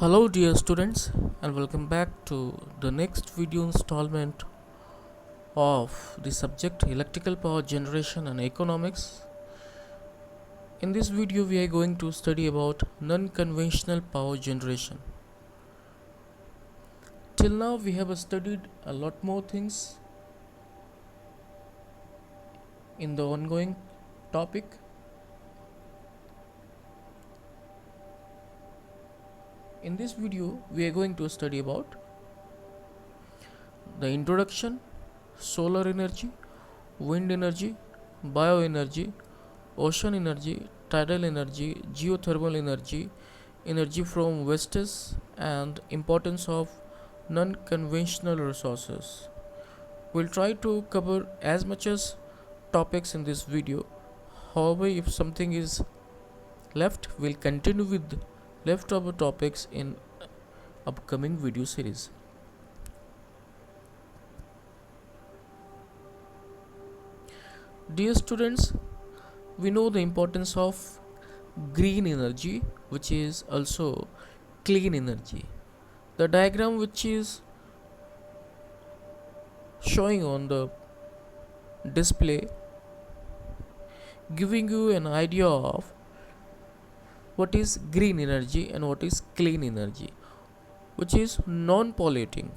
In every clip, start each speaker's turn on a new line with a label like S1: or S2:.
S1: Hello dear students, and welcome back to the next video installment of the subject electrical power generation and economics. In this video we are going to study about non-conventional power generation. Till now we have studied a lot more things in the ongoing topic. In this video we are going to study about the introduction, solar energy, wind energy, bioenergy, ocean energy, tidal energy, geothermal energy, energy from wastes, and importance of non-conventional resources. We'll try to cover as much as topics in this video. However, if something is left, we'll continue with leftover topics in upcoming video series. Dear students, we know the importance of green energy, which is also clean energy. The diagram which is showing on the display giving you an idea of what is green energy and what is clean energy, which is non-polluting,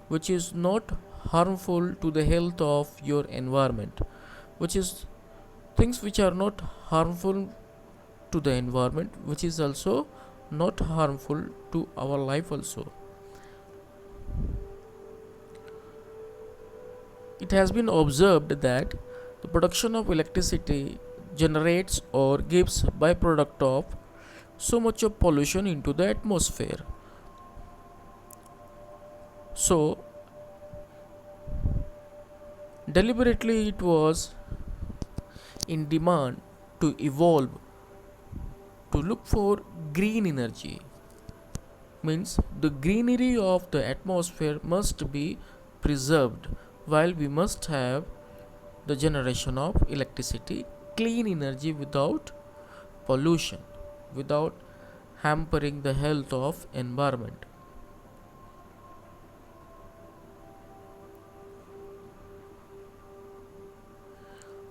S1: which is not harmful to the health of your environment, which is things which are not harmful to the environment, which is also not harmful to our life also. It has been observed that the production of electricity generates or gives byproduct of so much of pollution into the atmosphere. So deliberately it was in demand to evolve to look for green energy. Means the greenery of the atmosphere must be preserved, while we must have the generation of electricity, clean energy without pollution, without hampering the health of environment.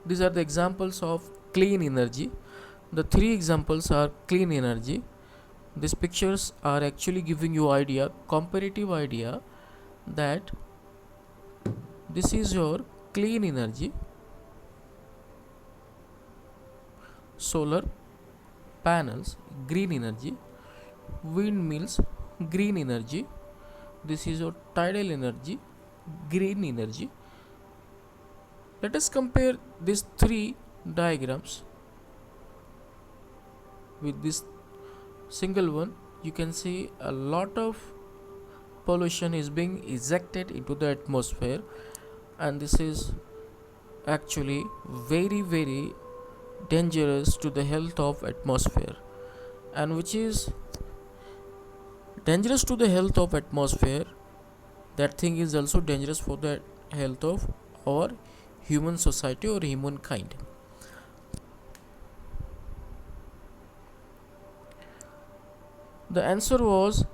S1: These are the examples of clean energy. The three examples are clean energy. These pictures are actually giving you comparative idea that this is your clean energy, solar panels, green energy, windmills, green energy. This is your tidal energy, green energy. Let us compare these three diagrams with this single one. You can see a lot of pollution is being ejected into the atmosphere, and this is actually very dangerous to the health of atmosphere, and which is dangerous to the health of atmosphere, that thing is also dangerous for the health of our human society or humankind. The answer was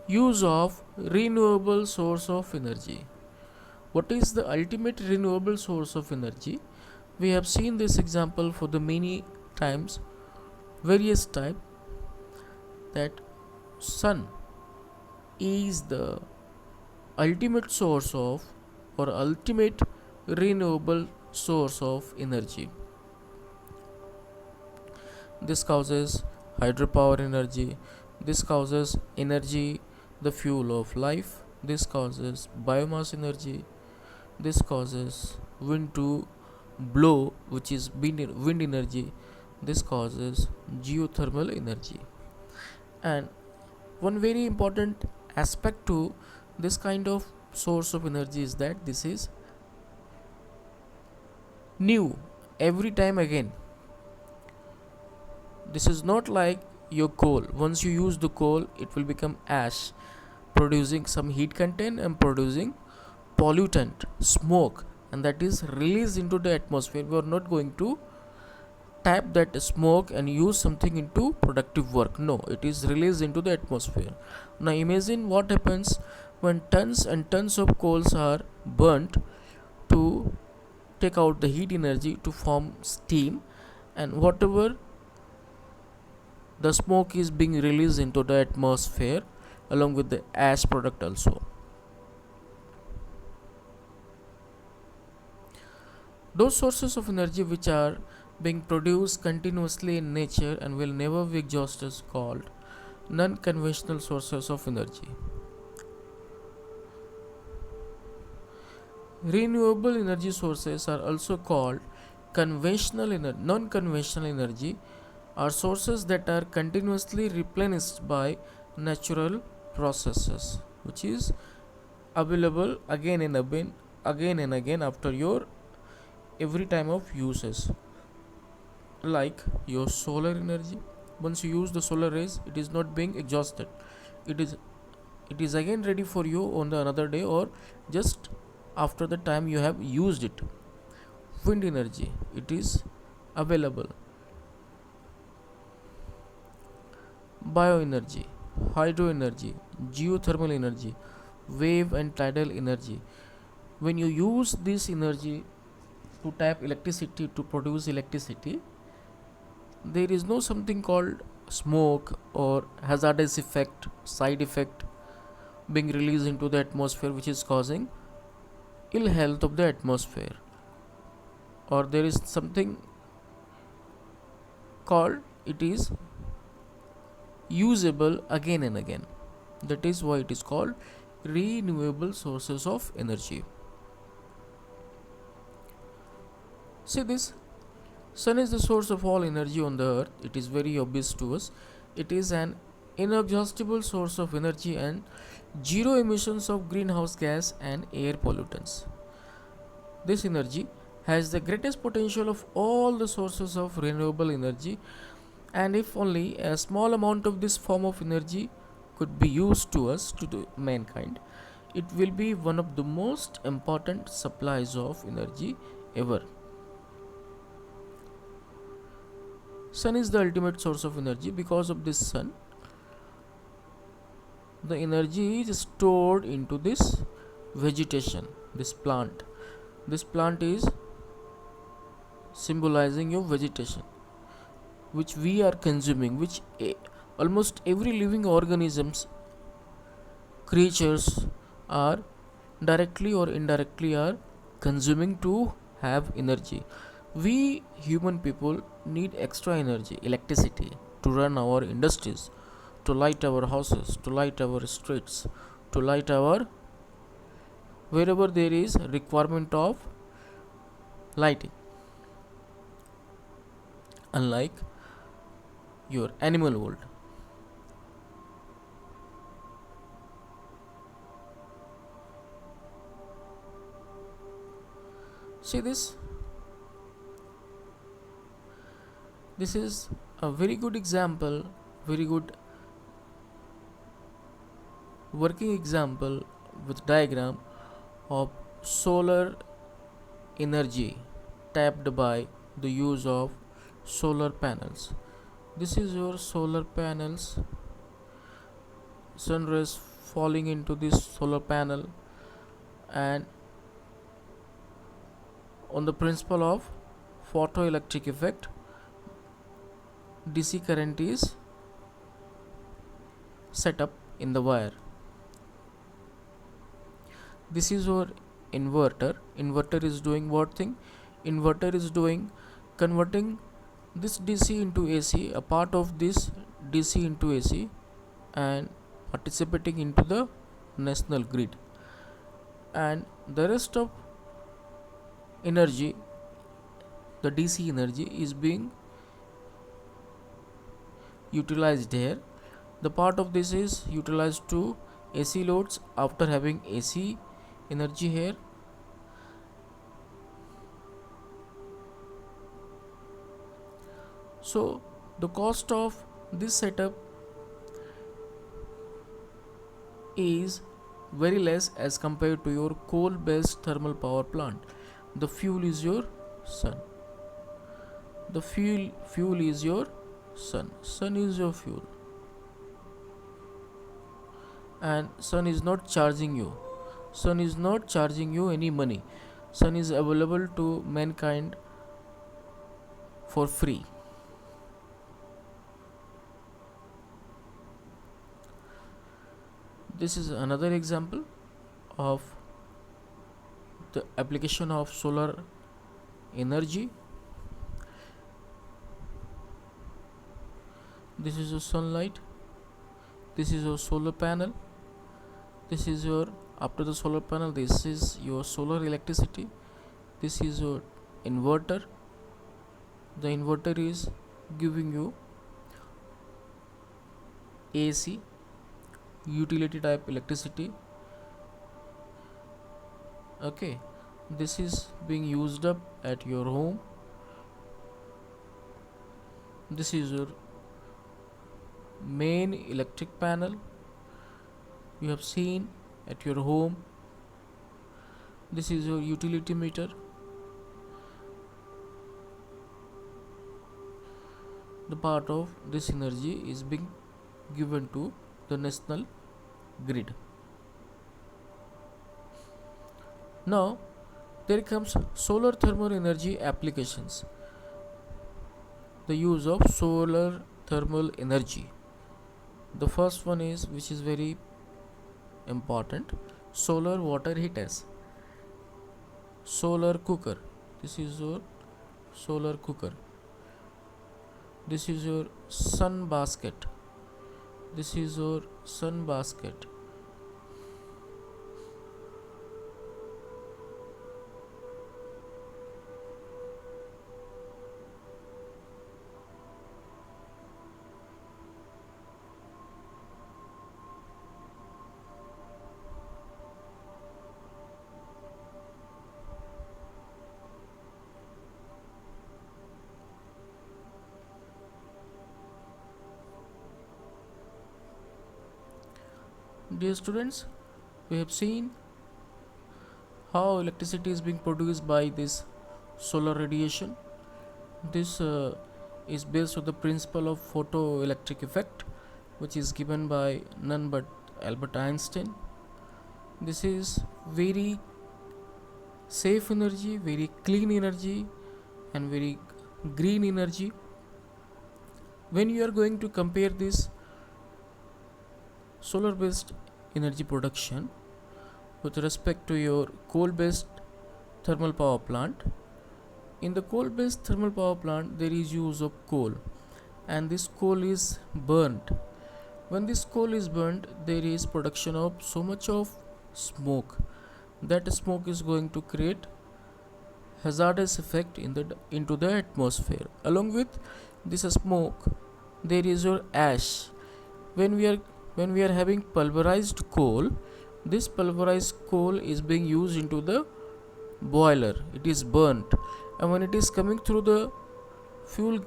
S1: use of renewable source of energy. What is the ultimate renewable source of energy? We have seen this example for the many times, various times, that sun is the ultimate source of or ultimate renewable source of energy. This causes hydropower energy, this causes energy, the fuel of life, this causes biomass energy, this causes wind to blow, which is wind energy, this causes geothermal energy. And one very important aspect to this kind of source of energy is that this is new every time again. This is not like your coal. Once you use the coal, it will become ash, producing some heat content and producing pollutant, smoke, and that is released into the atmosphere. We are not going to tap that smoke and use something into productive work. No, it is released into the atmosphere. Now imagine what happens when tons and tons of coals are burnt to take out the heat energy to form steam, and whatever the smoke is being released into the atmosphere along with the ash product also. Those sources of energy which are being produced continuously in nature and will never be exhausted called non-conventional sources of energy. Renewable energy sources are also called non-conventional energy are sources that are continuously replenished by natural processes, which is available again and again after your every time of uses, like your solar energy. Once you use the solar rays, it is not being exhausted, it is again ready for you on the another day or just after the time you have used it. Wind energy, it is available. Bioenergy, hydro energy, geothermal energy, wave and tidal energy. When you use this energy to tap electricity to produce electricity, there is no something called smoke or hazardous effect, side effect being released into the atmosphere which is causing ill health of the atmosphere, or there is something called it is usable again and again. That is why it is called renewable sources of energy. See this, sun is the source of all energy on the earth. It is very obvious to us. It is an inexhaustible source of energy and zero emissions of greenhouse gas and air pollutants. This energy has the greatest potential of all the sources of renewable energy, and if only a small amount of this form of energy could be used to us, to the mankind, it will be one of the most important supplies of energy ever. Sun is the ultimate source of energy. Because of this sun, the energy is stored into this vegetation, this plant. This plant is symbolizing your vegetation which we are consuming, which almost every living organisms, creatures are directly or indirectly are consuming to have energy. We human people need extra energy, electricity, to run our industries, to light our houses, to light our streets, to light our wherever there is requirement of lighting. Unlike your animal world, see this. This is a very good example, very good working example with diagram of solar energy tapped by the use of solar panels. This is your solar panels, sun rays falling into this solar panel, and on the principle of photoelectric effect, DC current is set up in the wire. This is your inverter. Inverter is doing what thing? Inverter is doing converting this DC into AC, a part of this DC into AC, and participating into the national grid, and the rest of energy, the DC energy, is being utilized here. The part of this is utilized to AC loads after having AC energy here. So the cost of this setup is very less as compared to your coal based thermal power plant. The fuel is your sun. The fuel is your sun is your fuel, and sun is not charging you, any money. Sun is available to mankind for free. This is another example of the application of solar energy. This is your sunlight, this is your solar panel, this is your, after the solar panel, this is your solar electricity, this is your inverter. The inverter is giving you AC, utility type electricity. Okay, this is being used up at your home. This is your main electric panel you have seen at your home. This is your utility meter. The part of this energy is being given to the national grid. Now there comes solar thermal energy applications. The use of solar thermal energy. The first one is, which is very important, solar water heaters, solar cooker. This is your solar cooker. This is your sun basket. This is your sun basket. Dear students, we have seen how electricity is being produced by this solar radiation. This is based on the principle of photoelectric effect, which is given by none but Albert Einstein. This is very safe energy, very clean energy, and very green energy. When you are going to compare this solar based energy production with respect to your coal based thermal power plant, in the coal based thermal power plant there is use of coal, and this coal is burnt. When this coal is burnt, there is production of so much of smoke. That smoke is going to create hazardous effect into the atmosphere. Along with this smoke, there is your ash. When we are having pulverized coal, this pulverized coal is being used into the boiler. It is burnt, and when it is coming through the fuel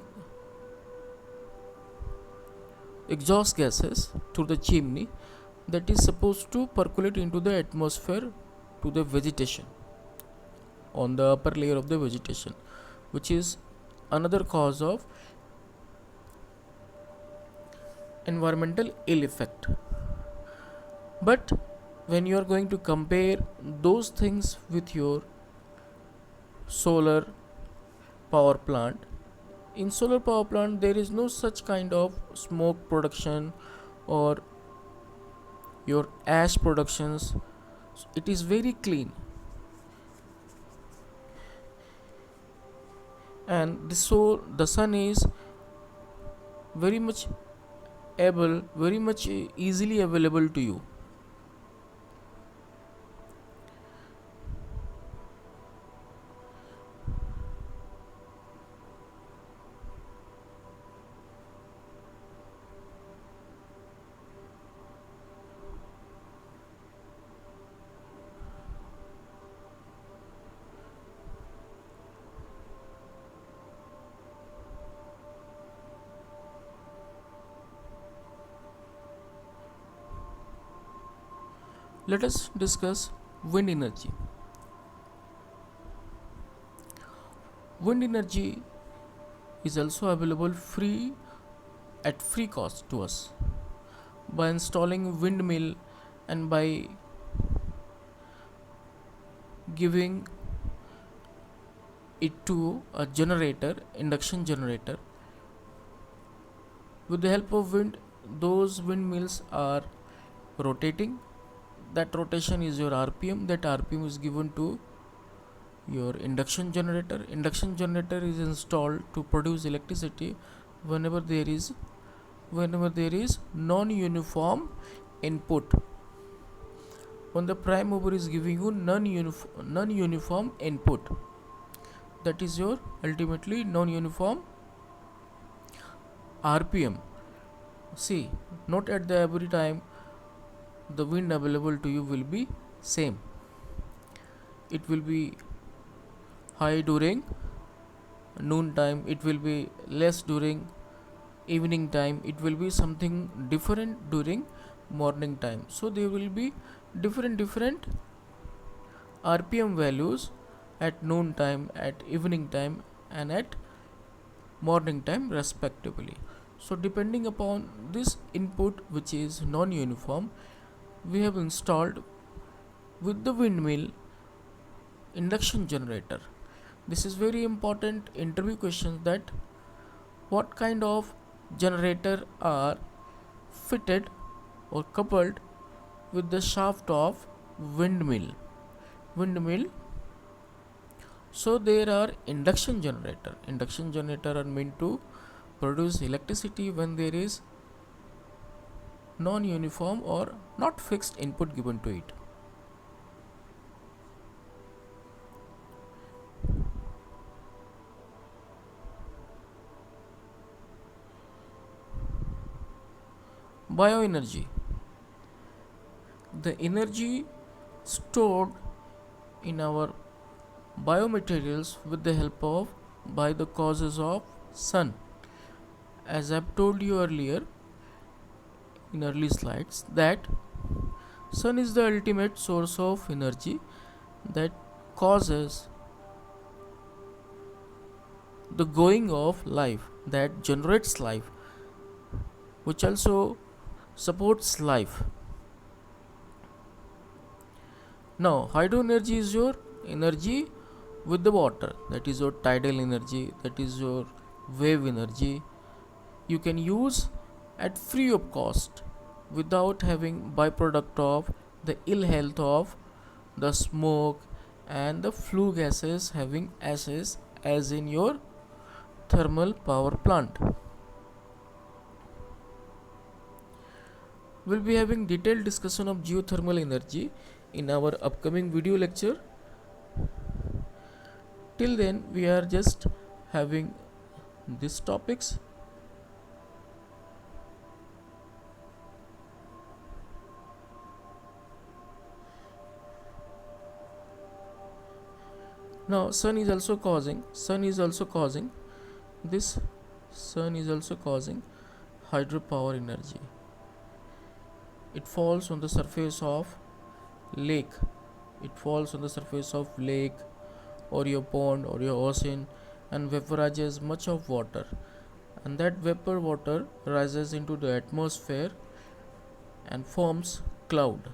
S1: exhaust gases through the chimney, that is supposed to percolate into the atmosphere to the vegetation, on the upper layer of the vegetation, which is another cause of environmental ill effect. But when you are going to compare those things with your solar power plant, in solar power plant there is no such kind of smoke production or your ash productions. It is very clean, and the sun is very much easily available to you. Let us discuss wind energy. Wind energy is also available free at free cost to us. By installing windmill and by giving it to a generator, induction generator, with the help of wind, those windmills are rotating. That rotation is your RPM. That RPM is given to your induction generator. Induction generator is installed to produce electricity whenever there is non-uniform input. When the prime mover is giving you non-uniform input, that is your ultimately non-uniform RPM. See, not at the every time the wind available to you will be same. It will be high during noon time, it will be less during evening time, it will be something different during morning time. So there will be different RPM values at noon time, at evening time, and at morning time respectively. So depending upon this input, which is non-uniform, we have installed with the windmill induction generator. This is very important interview question, that what kind of generator are fitted or coupled with the shaft of windmill. So there are induction generator are meant to produce electricity when there is non-uniform or not fixed input given to it. Bioenergy, the energy stored in our biomaterials with the help of by the causes of sun. As I've told you earlier in early slides, that sun is the ultimate source of energy that causes the going of life, that generates life, which also supports life. Now hydro energy is your energy with the water, that is your tidal energy, that is your wave energy. You can use at free of cost without having byproduct of the ill health of the smoke and the flue gases having ashes as in your thermal power plant. We'll be having detailed discussion of geothermal energy in our upcoming video lecture. Till then, we are just having these topics. Now sun is also causing hydropower energy. It falls on the surface of lake, or your pond or your ocean, and vaporizes much of water, and that vapor water rises into the atmosphere and forms cloud.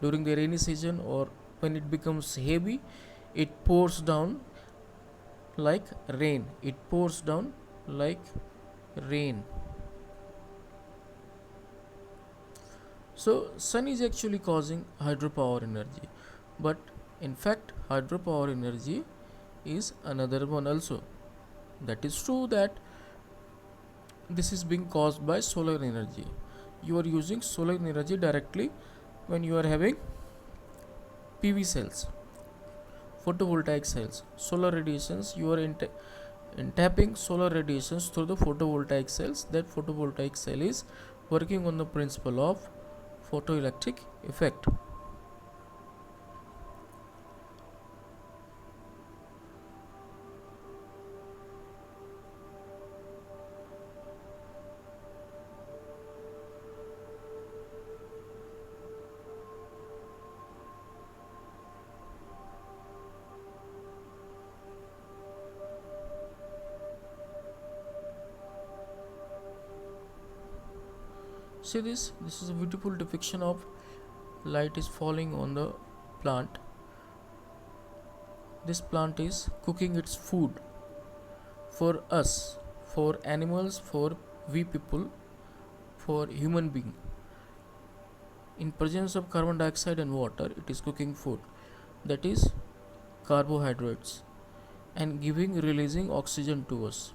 S1: During the rainy season, or when it becomes heavy, it pours down like rain. So sun is actually causing hydropower energy, but in fact hydropower energy is another one also. That is true that this is being caused by solar energy. You are using solar energy directly when you are having PV cells, photovoltaic cells, solar radiations. You are tapping solar radiations through the photovoltaic cells. That photovoltaic cell is working on the principle of photoelectric effect. See this is a beautiful depiction of light is falling on the plant. This plant is cooking its food for us, for animals, for we people, for human being. In presence of carbon dioxide and water, it is cooking food, that is carbohydrates, and releasing oxygen to us.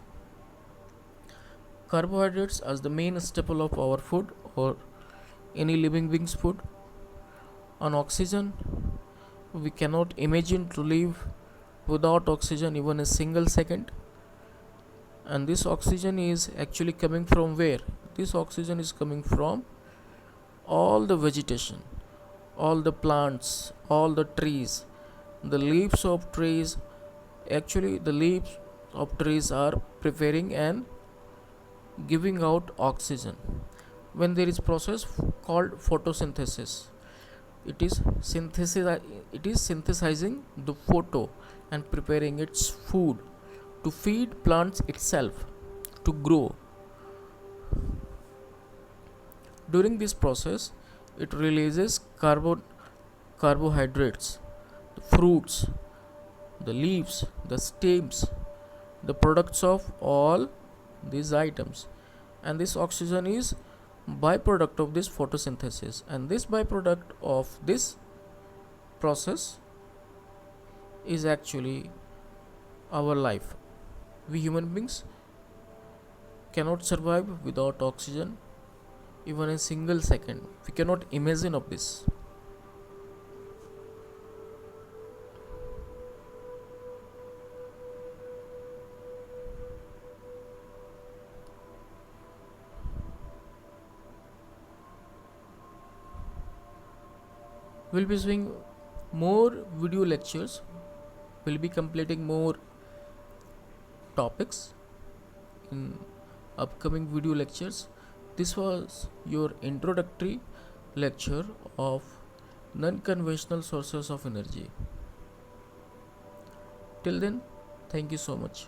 S1: Carbohydrates as the main staple of our food or any living being's food. On oxygen, we cannot imagine to live without oxygen even a single second. And this oxygen is actually coming from where? This oxygen is coming from all the vegetation, all the plants, all the trees, the leaves of trees. Actually, the leaves of trees are preparing and giving out oxygen when there is process called photosynthesis. It is synthesizing the photo and preparing its food to feed plants itself to grow. During this process, it releases carbohydrates, the fruits, the leaves, the stems, the products of all these items. And this oxygen is byproduct of this photosynthesis, and this byproduct of this process is actually our life. We human beings cannot survive without oxygen even a single second. We cannot imagine of this. We'll be doing more video lectures. We'll be completing more topics in upcoming video lectures. This was your introductory lecture of non-conventional sources of energy. Till then, thank you so much.